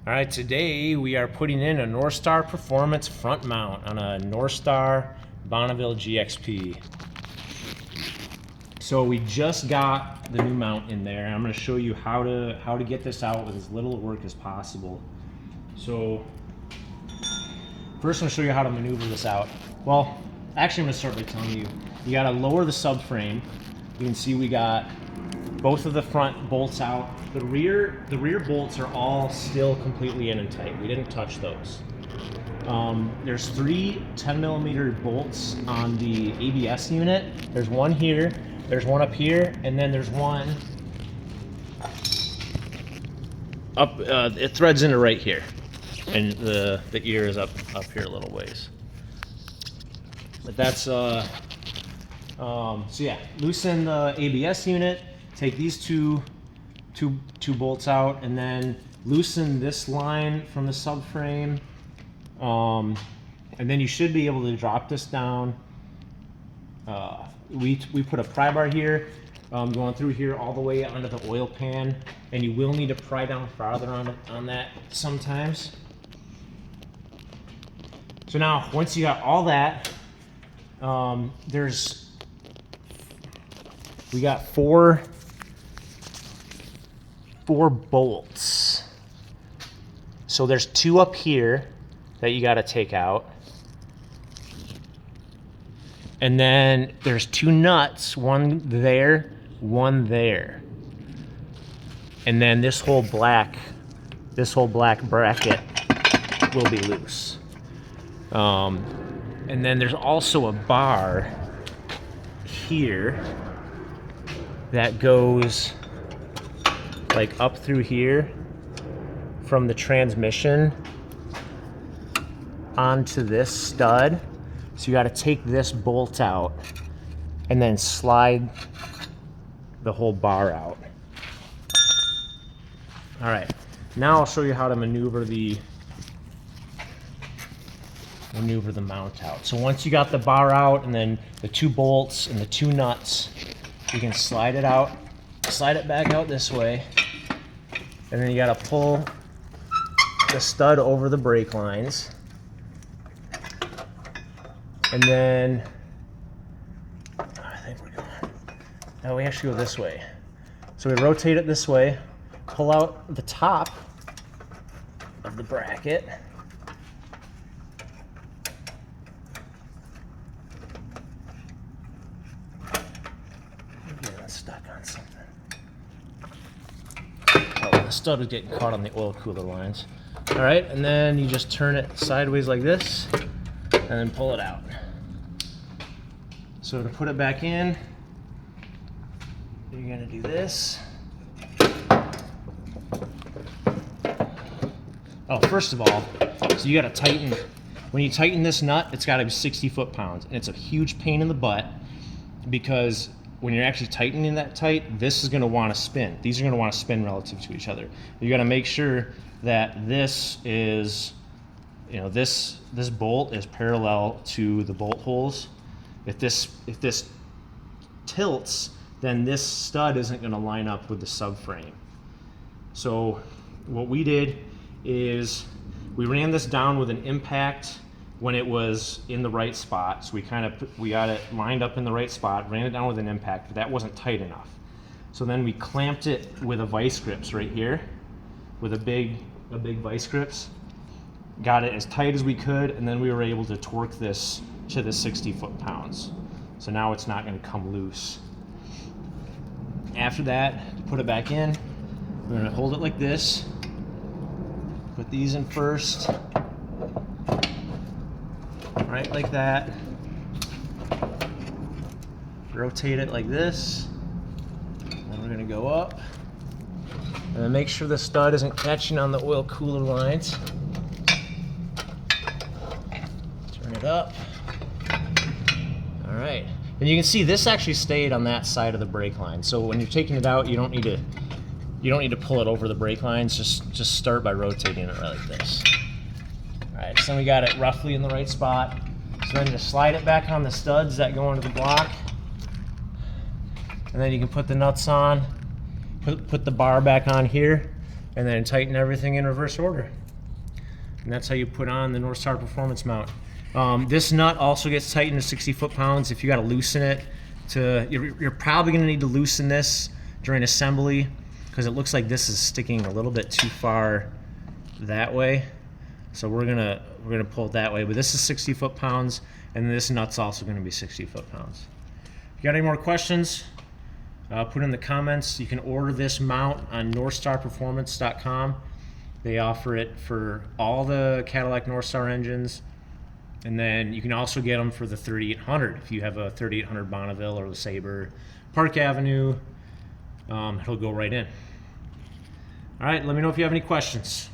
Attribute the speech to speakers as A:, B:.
A: All right, today we are putting in a Northstar Performance front mount on a Northstar Bonneville GXP. So we just got the new mount in there. I'm going to show you how to get this out with as little work as possible. So first I'm going to show you how to maneuver this out. Well, actually I'm going to start by telling you, you got to lower the subframe. You can see we got both of the front bolts out. The rear bolts are all still completely in and tight. We didn't touch those. There's three 10mm bolts on the ABS unit. There's one here, there's one up here, and then there's one up, it threads into right here. And the ear is up here a little ways. But that's, so yeah, loosen the ABS unit, take these two bolts out, and then loosen this line from the subframe, and then you should be able to drop this down. We put a pry bar here, going through here all the way onto the oil pan, and you will need to pry down farther on that sometimes. So now, once you got all that, we got four bolts. So there's two up here that you got to take out, and then there's two nuts, one there, and then this whole black bracket will be loose. And then there's also a bar here that goes like up through here from the transmission onto this stud. So you got to take this bolt out and then slide the whole bar out. All right, now I'll show you how to maneuver the mount out. So once you got the bar out and then the two bolts and the two nuts, you can slide it out, slide it back out this way, and then you got to pull the stud over the brake lines, and then I think we're going. Now we actually go this way. So we rotate it this way, pull out the top of the bracket, stuck on something. Oh, the stud was getting caught on the oil cooler lines. All right, and then you just turn it sideways like this and then pull it out. So to put it back in, you're gonna do this. Oh, first of all, so you gotta tighten, when you tighten this nut, it's gotta be 60 foot-pounds, and it's a huge pain in the butt because when you're actually tightening that tight, this is going to want to spin. These are going to want to spin relative to each other. You got to make sure that this is, this bolt is parallel to the bolt holes. If this tilts, then this stud isn't going to line up with the subframe. So what we did is we ran this down with an impact when it was in the right spot. So we got it lined up in the right spot, ran it down with an impact, but that wasn't tight enough. So then we clamped it with a vice grips right here, with a big vice grips, got it as tight as we could, and then we were able to torque this to the 60 foot-pounds. So now it's not gonna come loose. After that, to put it back in, we're gonna hold it like this, put these in first, right like that. Rotate it like this. Then we're gonna go up. And then make sure the stud isn't catching on the oil cooler lines. Turn it up. All right. And you can see this actually stayed on that side of the brake line. So when you're taking it out, you don't need to pull it over the brake lines. Just start by rotating it right like this. Alright, so we got it roughly in the right spot. So then just slide it back on the studs that go into the block. And then you can put the nuts on, put the bar back on here, and then tighten everything in reverse order. And that's how you put on the Northstar Performance mount. This nut also gets tightened to 60 foot-pounds. If you got to loosen it, you're probably going to need to loosen this during assembly because it looks like this is sticking a little bit too far that way. So we're gonna pull it that way. But this is 60 foot-pounds, and this nut's also going to be 60 foot-pounds. If you got any more questions, put in the comments. You can order this mount on NorthstarPerformance.com. They offer it for all the Cadillac Northstar engines, and then you can also get them for the 3800. If you have a 3800 Bonneville or the Sabre, Park Avenue, it'll go right in. All right, let me know if you have any questions.